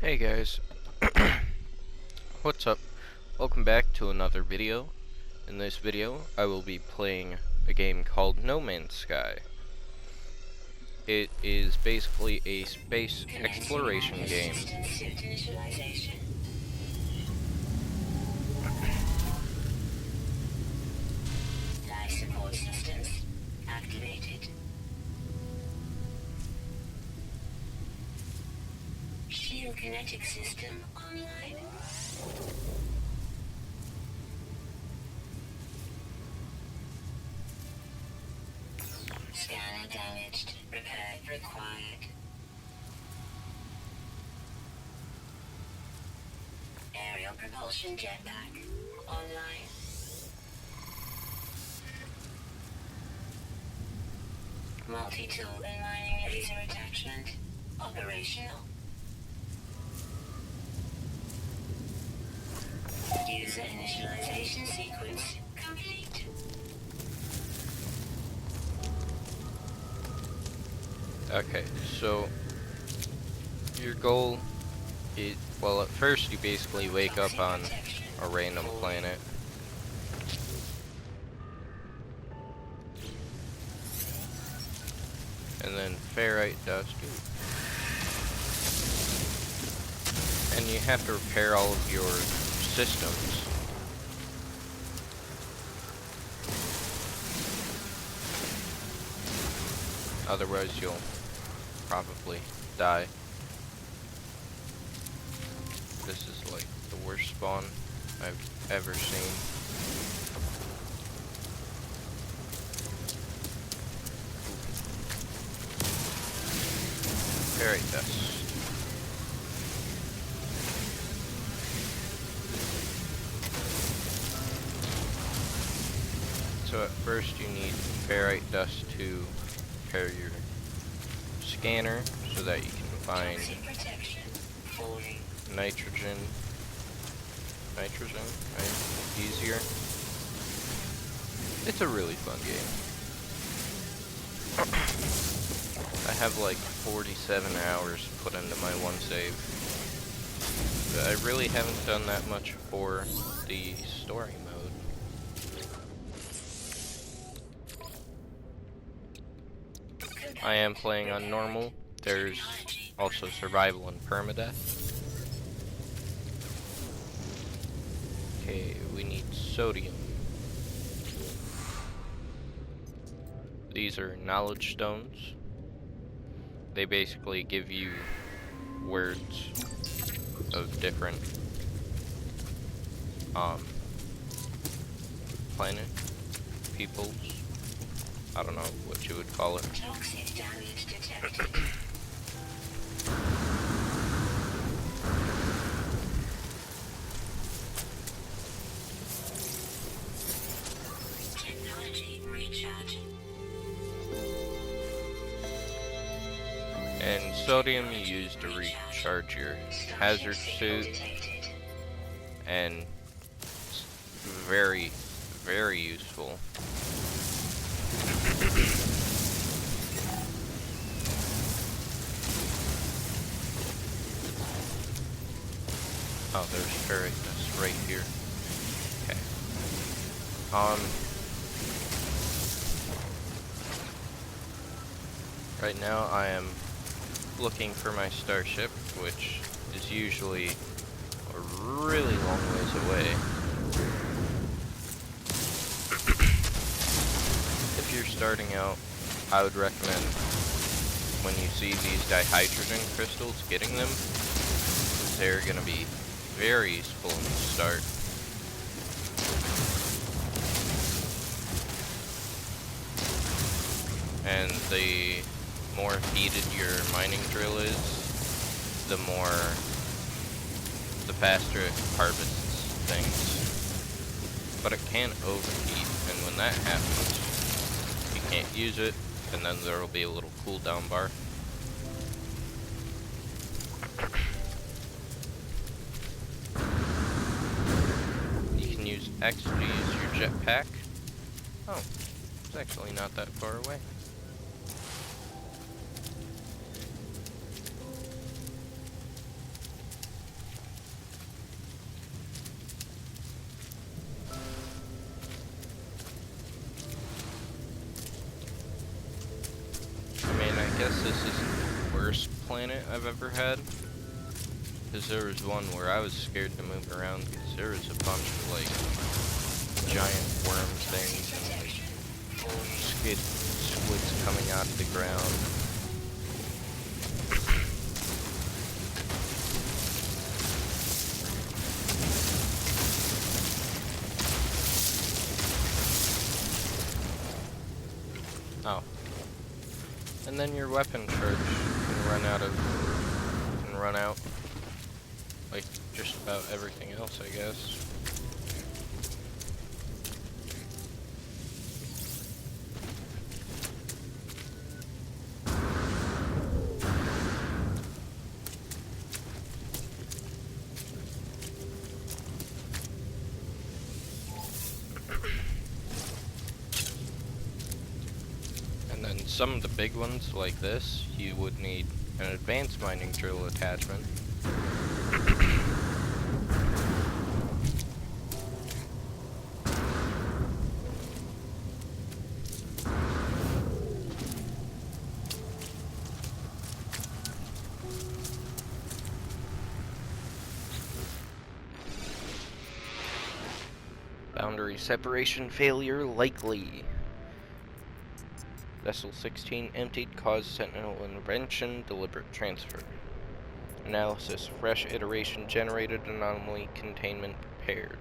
Hey guys, what's up? Welcome back to another video. In this video, I will be playing a game called No Man's Sky. It is basically a space exploration game. Life support systems activated. Shield kinetic system online. Scanner damaged. Repair required. Aerial propulsion jetpack online. Multi-tool and mining laser attachment operational. User initialization sequence complete. Okay, so your goal is, well, at first you basically wake up on a random planet. And then ferrite dust. And you have to repair all of your systems. Otherwise you'll probably die. This is like the worst spawn I've ever seen. Ferrite dust. So at first you need ferrite dust to repair your scanner so that you can find nitrogen, right? Easier. It's a really fun game. I have like 47 hours put into my one save. But I really haven't done that much for the story mode. I am playing on normal. There's also survival and permadeath. Okay, we need sodium. These are knowledge stones. They basically give you words of different planet, peoples. I don't know what you would call it. Toxic damage detected. Technology recharge. And sodium you use to recharge your hazard suit, and it's very, very useful. Oh, there's ferrite dust right here. Okay. Right now I am looking for my starship, which is usually a really long ways away. If you're starting out, I would recommend when you see these dihydrogen crystals, getting them. They're gonna be very useful in the start. And the more heated your mining drill is, the faster it harvests things. But it can overheat, and when that happens, you can't use it, and then there will be a little cooldown bar. You can use X to use your jetpack. Oh, it's actually not that far away. planet I've ever had. Because there was one where I was scared to move around because there was a bunch of like giant worm things and squids coming out of the ground. Oh. And then your weapon charge can run out. Like just about everything else, I guess. And then some of the big ones, like this, you would need an advanced mining drill attachment. Boundary separation failure likely. Vessel 16 emptied, cause sentinel intervention, deliberate transfer. Analysis, fresh iteration generated, anomaly containment prepared.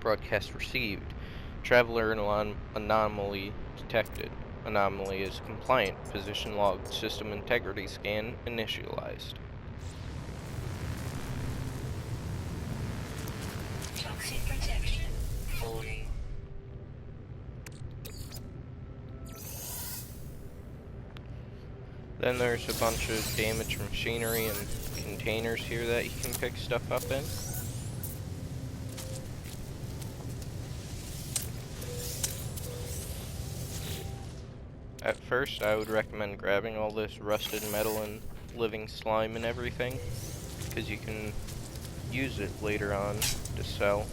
Broadcast received. Traveler anomaly detected. Anomaly is compliant. Position logged. System integrity scan initialized. Toxic protection. Falling. Then there's a bunch of damaged machinery and containers here that you can pick stuff up in. At first, I would recommend grabbing all this rusted metal and living slime and everything, because you can use it later on to sell.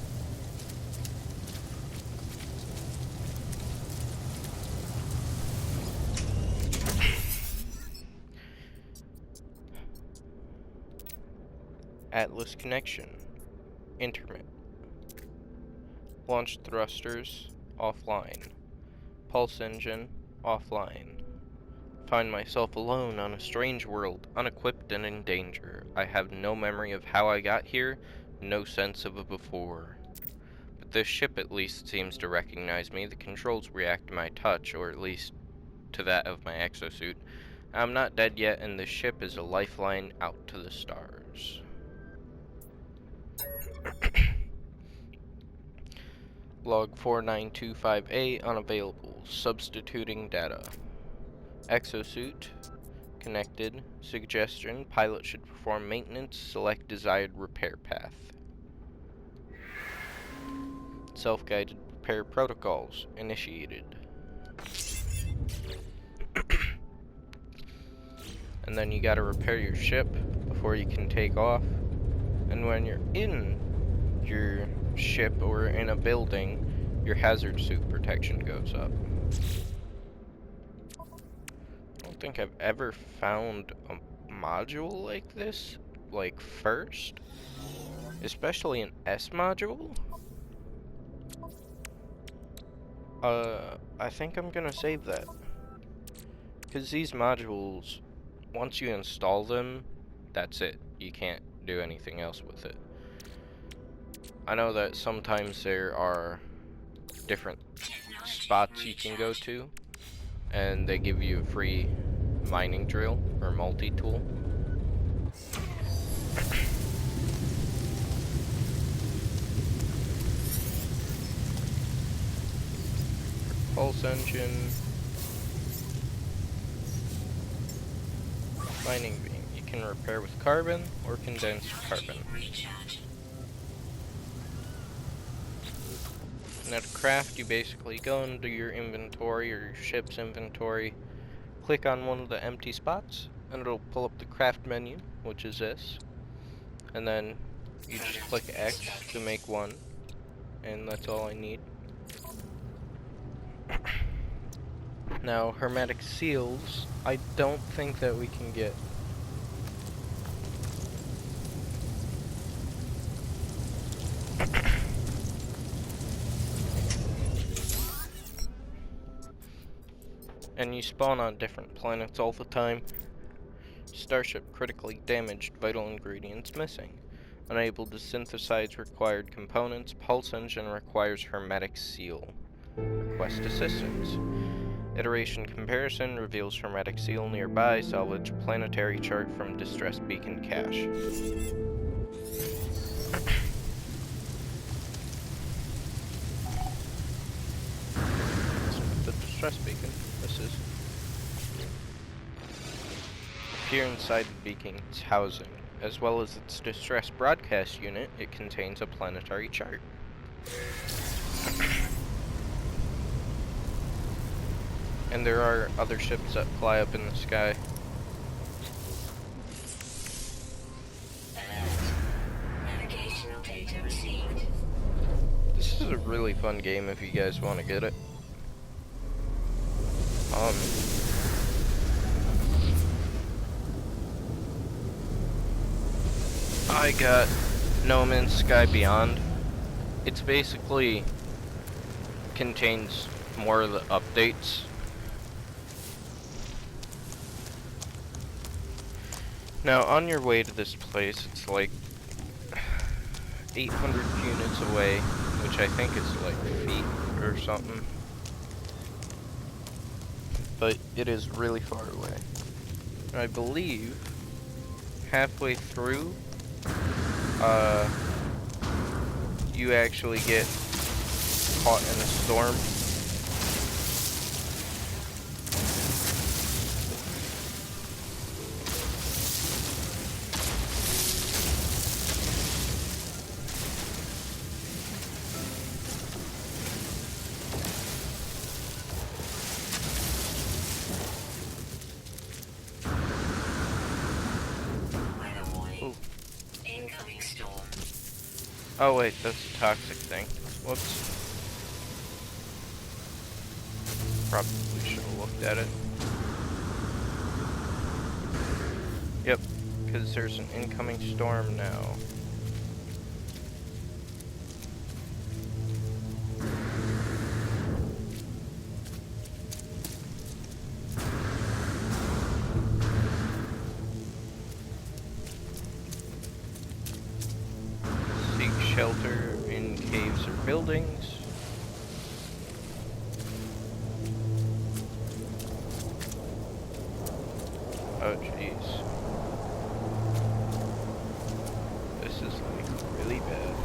Atlas connection. Intermit. Launch thrusters offline. Pulse engine offline. Find myself alone on a strange world, unequipped and in danger. I have no memory of how I got here, no sense of a before. But this ship at least seems to recognize me. The controls react to my touch, or at least to that of my exosuit. I'm not dead yet, and this ship is a lifeline out to the stars. Log 4925A unavailable. Substituting data. Exosuit connected. Suggestion: pilot should perform maintenance. Select desired repair path. Self-guided repair protocols initiated. And then you gotta repair your ship before you can take off. And when you're in your ship or in a building, your hazard suit protection goes up. I don't think I've ever found a module like this, like first. Especially an S module. I think I'm gonna save that. Because these modules, once you install them, that's it. You can't do anything else with it. I know that sometimes there are different spots you can go to, and they give you a free mining drill or multi-tool. Pulse engine. Mining beam. You can repair with carbon or condensed carbon. Now to craft, you basically go into your inventory or your ship's inventory, click on one of the empty spots, and it'll pull up the craft menu, which is this. And then you just click X to make one, and that's all I need. Now, hermetic seals, I don't think that we can get. And you spawn on different planets all the time. Starship critically damaged, vital ingredients missing. Unable to synthesize required components, Pulse Engine requires hermetic seal. Request assistance. Iteration comparison reveals hermetic seal nearby. Salvage planetary chart from distress beacon cache. The distress beacon. This is. Here inside the beacon's housing, as well as its distress broadcast unit, it contains a planetary chart. And there are other ships that fly up in the sky. Navigational data received. This is a really fun game if you guys want to get it. I got No Man's Sky Beyond. It's basically contains more of the updates. Now, on your way to this place, it's like 800 units away, which I think is like feet or something. But it is really far away. I believe halfway through, you actually get caught in a storm. Incoming storm. Oh wait, that's a toxic thing. Whoops. Probably should have looked at it. Yep, because there's an incoming storm now. Seek shelter in caves or buildings. Oh jeez. This is like really bad.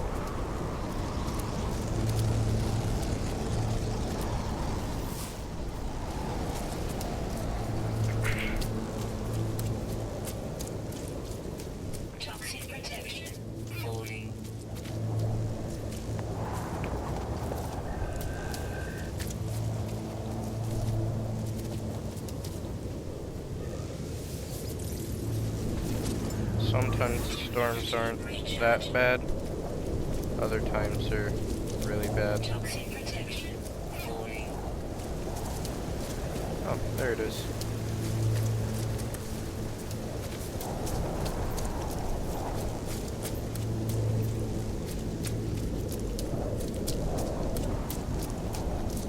Toxic protection. Falling. Sometimes the storms aren't that bad. Other times they're really bad. Toxic protection. Falling. Oh, there it is.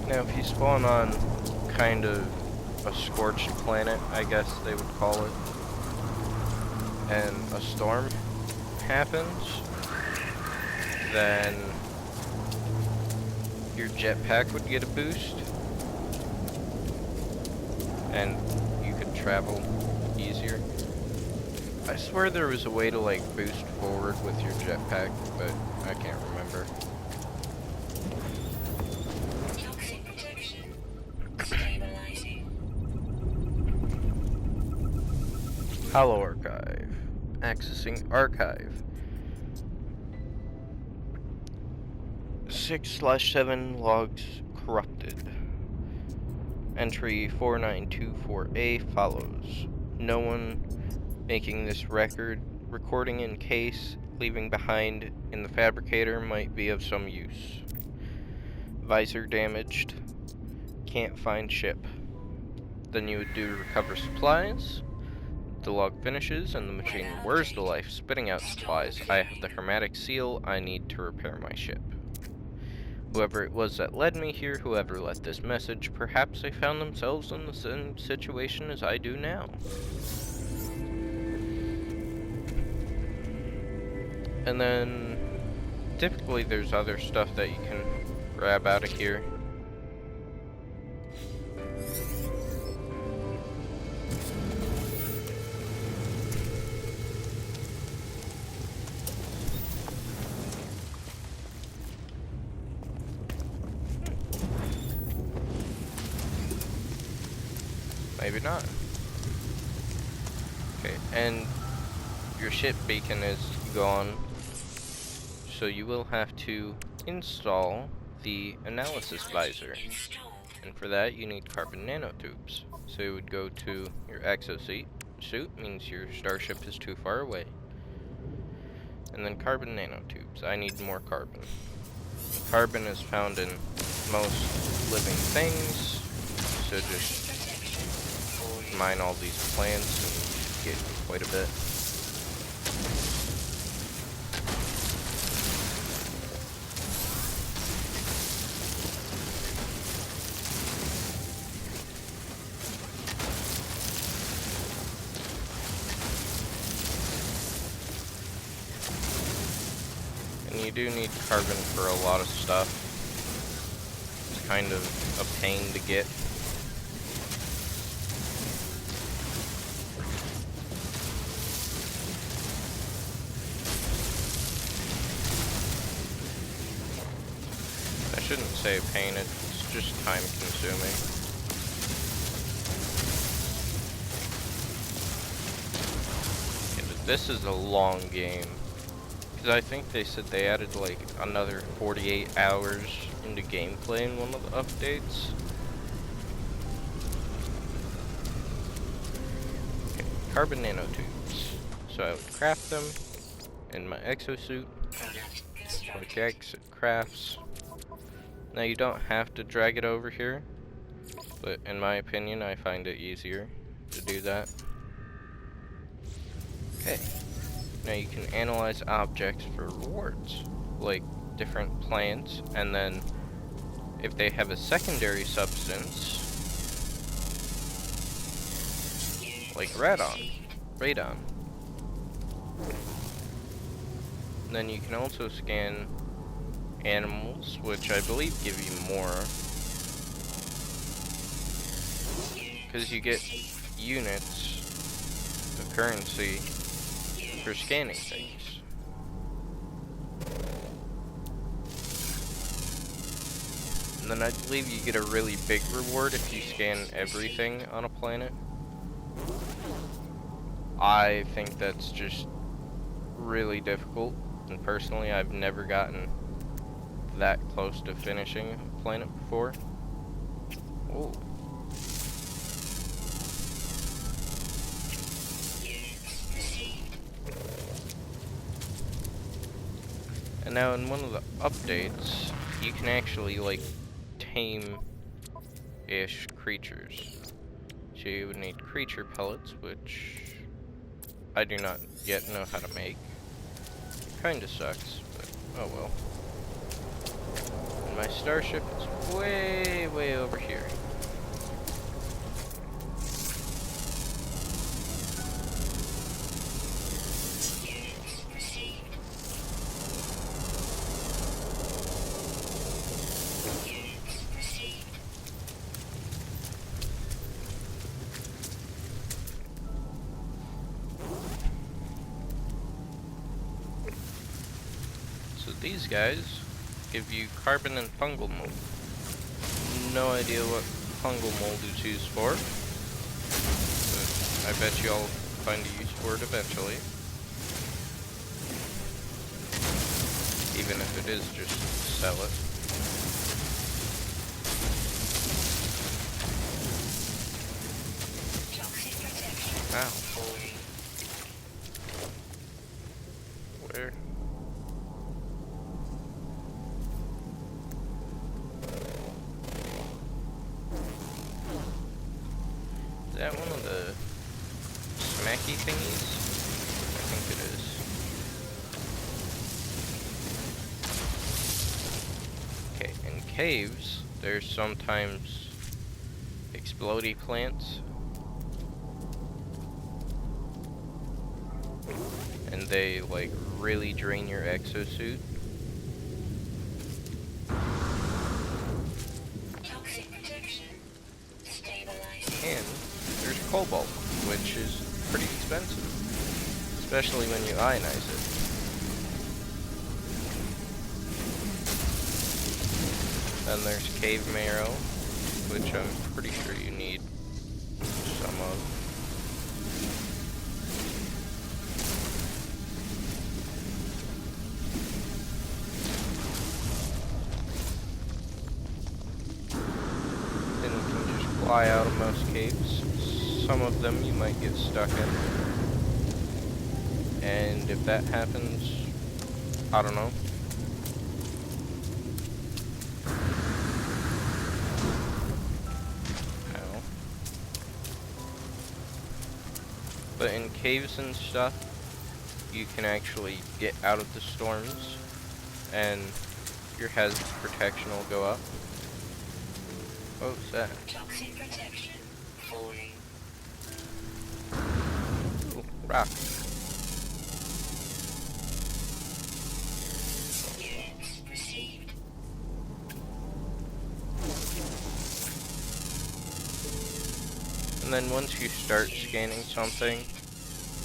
Now, if you spawn on kind of a scorched planet, I guess they would call it, and a storm happens, then your jetpack would get a boost, and you could travel easier. I swear there was a way to like boost forward with your jetpack, but I can't remember. Toxic protection. Stabilizing. Hollow Archive. Accessing archive. 6/7 logs corrupted. Entry 4924A follows. No one making this recording in case leaving behind in the fabricator might be of some use. Visor damaged. Can't find ship. Then you would do recover supplies. The log finishes and the machine whirs to life, spitting out supplies. I have the hermetic seal. I need to repair my ship. Whoever it was that led me here, whoever left this message, perhaps they found themselves in the same situation as I do now. And then, typically there's other stuff that you can grab out of here. Maybe not. Okay, and your ship beacon is gone, so you will have to install the analysis visor. Installed. And for that, you need carbon nanotubes. So you would go to your exosuit. Suit means your starship is too far away. And then carbon nanotubes. I need more carbon. Carbon is found in most living things, so just mine all these plants and get quite a bit. And you do need carbon for a lot of stuff. It's kind of a pain to get. I shouldn't say pain, it's just time consuming. Yeah, but this is a long game. Because I think they said they added like another 48 hours into gameplay in one of the updates. Okay, carbon nanotubes. So I would craft them in my exosuit. Product Like constructed. exit crafts. Now you don't have to drag it over here, but in my opinion I find it easier to do that. Okay, now you can analyze objects for rewards, like different plants, and then if they have a secondary substance, like radon. And then you can also scan animals, which I believe give you more, because you get units of currency for scanning things. And then I believe you get a really big reward if you scan everything on a planet. I think that's just really difficult, and personally I've never gotten that close to finishing a planet before. Oh. And now in one of the updates, you can actually like tame-ish creatures. So you would need creature pellets, which I do not yet know how to make. Kinda sucks, but oh well. And my starship is way, way over here. So these guys give you carbon and fungal mold. No idea what fungal mold is used for, but I bet you I'll find a use for it eventually. Even if it is just sell it. Toxic protection. Ow. Falling. Where? snacky thingies? I think it is. Okay, in caves, there's sometimes explodey plants. And they, like, really drain your exosuit. Toxic protection. Stabilizing. And there's cobalt, which is pretty expensive, especially when you ionize it. Then there's cave marrow, which I'm pretty sure you need some of. Then you can just fly out of most caves. Some of them you might get stuck in. And if that happens, I don't know. How? But in caves and stuff, you can actually get out of the storms, and your hazard protection will go up. What was that? Toxic protection. Falling. Ooh, rock. Units received. And then once you start scanning something,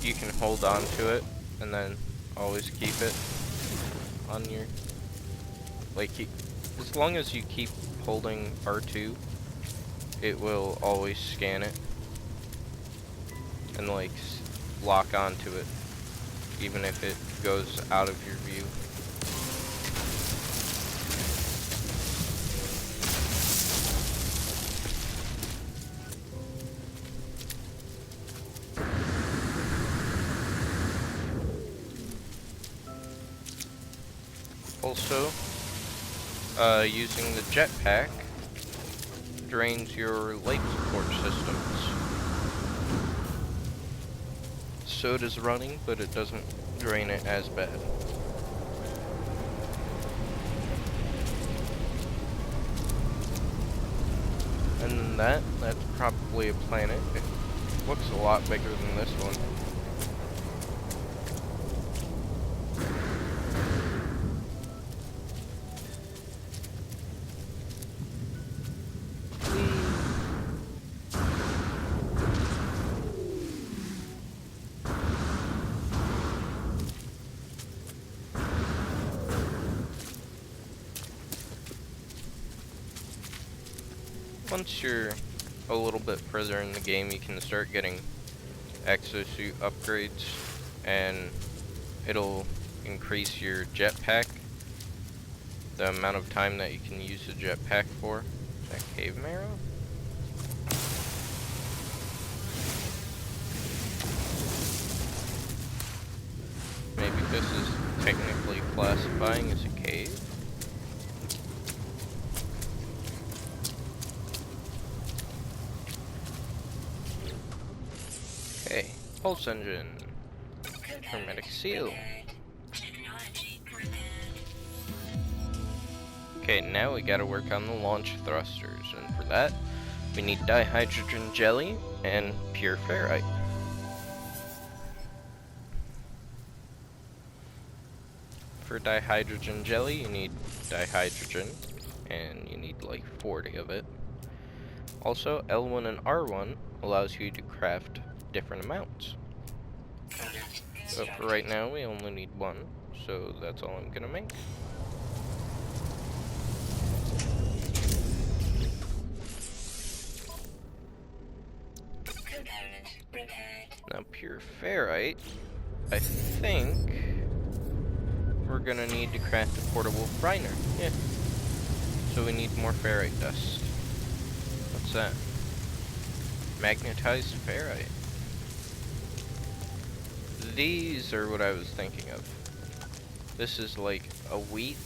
you can hold on to it, and then always keep it on your, like, as long as you keep holding R2, it will always scan it, and, like, lock onto it, even if it goes out of your view. Also, using the jetpack drains your life support systems. So does running, but it doesn't drain it as bad. And then that's probably a planet. It looks a lot bigger than this one. Once you're a little bit further in the game, you can start getting exosuit upgrades, and it'll increase your jetpack, the amount of time that you can use the jetpack for. Is that cave marrow? Maybe this is technically classifying as a cave. Okay, pulse engine, hermetic seal. Technology prepared. Okay, now we gotta work on the launch thrusters, and for that, we need dihydrogen jelly and pure ferrite. For dihydrogen jelly, you need dihydrogen, and you need like 40 of it. Also, L1 and R1 allows you to craft different amounts. Product But for right now, we only need one, so that's all I'm gonna make. component prepared. Now, pure ferrite, I think we're gonna need to craft a portable briner. Yeah. So we need more ferrite dust. What's that? Magnetized ferrite. These are what I was thinking of. This is like a wheat,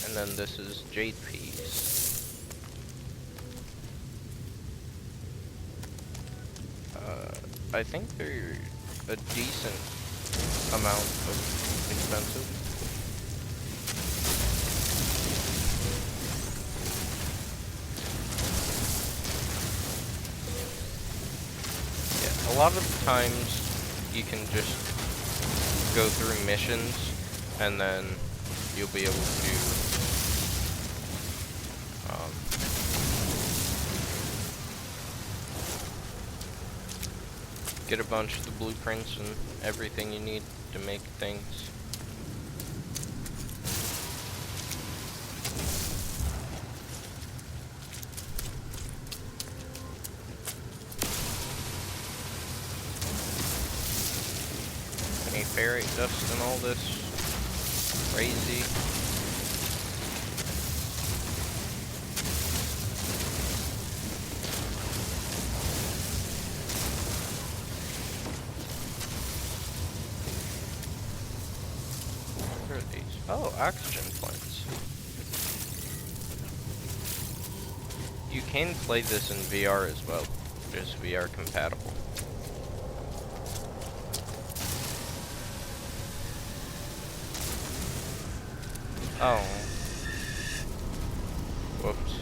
and then this is jade peas. I think they're a decent amount of expensive. Yeah, a lot of the times you can just go through missions and then you'll be able to get a bunch of the blueprints and everything you need to make things. Any ferrite dust and all this crazy. What are these? Oh, oxygen plants. You can play this in VR as well. It is VR compatible. Oh. Whoops.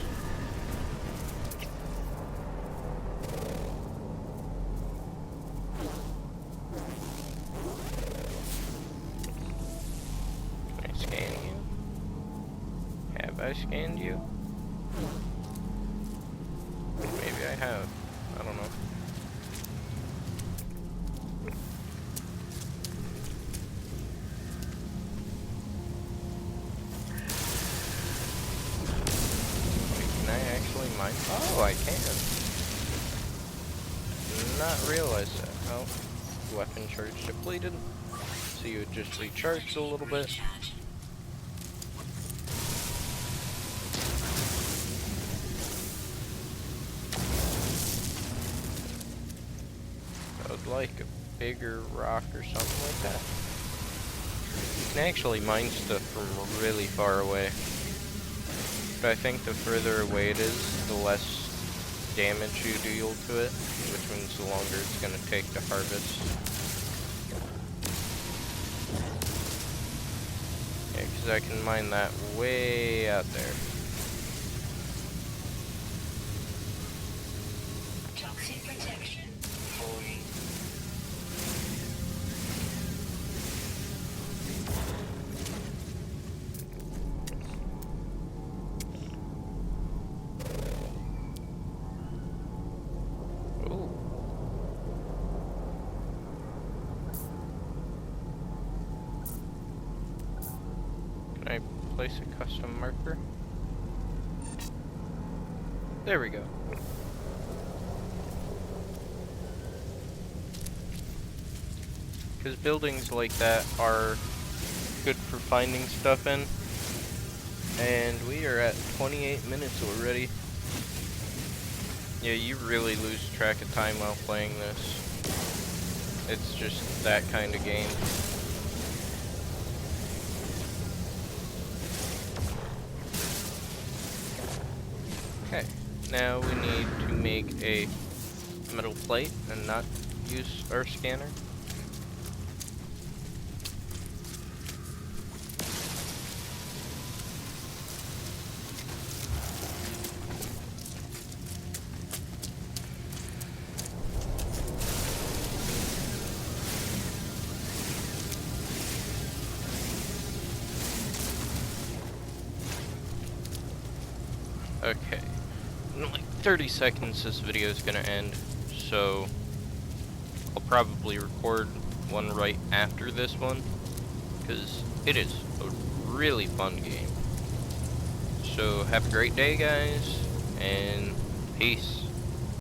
Can I scan you? Have I scanned you? Maybe I have. I don't know. Mine? Oh, I can. Did not realize that. Oh, weapon charge depleted. So you would just recharge a little bit. I would like a bigger rock or something like that. You can actually mine stuff from really far away. But I think the further away it is, the less damage you deal to it, which means the longer it's going to take to harvest. Yeah, because I can mine that way out there. Toxic protection. 4. Can I place a custom marker? There we go. Because buildings like that are good for finding stuff in. And we are at 28 minutes already. Yeah, you really lose track of time while playing this. It's just that kind of game. Okay, now we need to make a metal plate and not use our scanner. Okay, in like 30 seconds this video is gonna end, so I'll probably record one right after this one, because it is a really fun game. So have a great day, guys, and peace.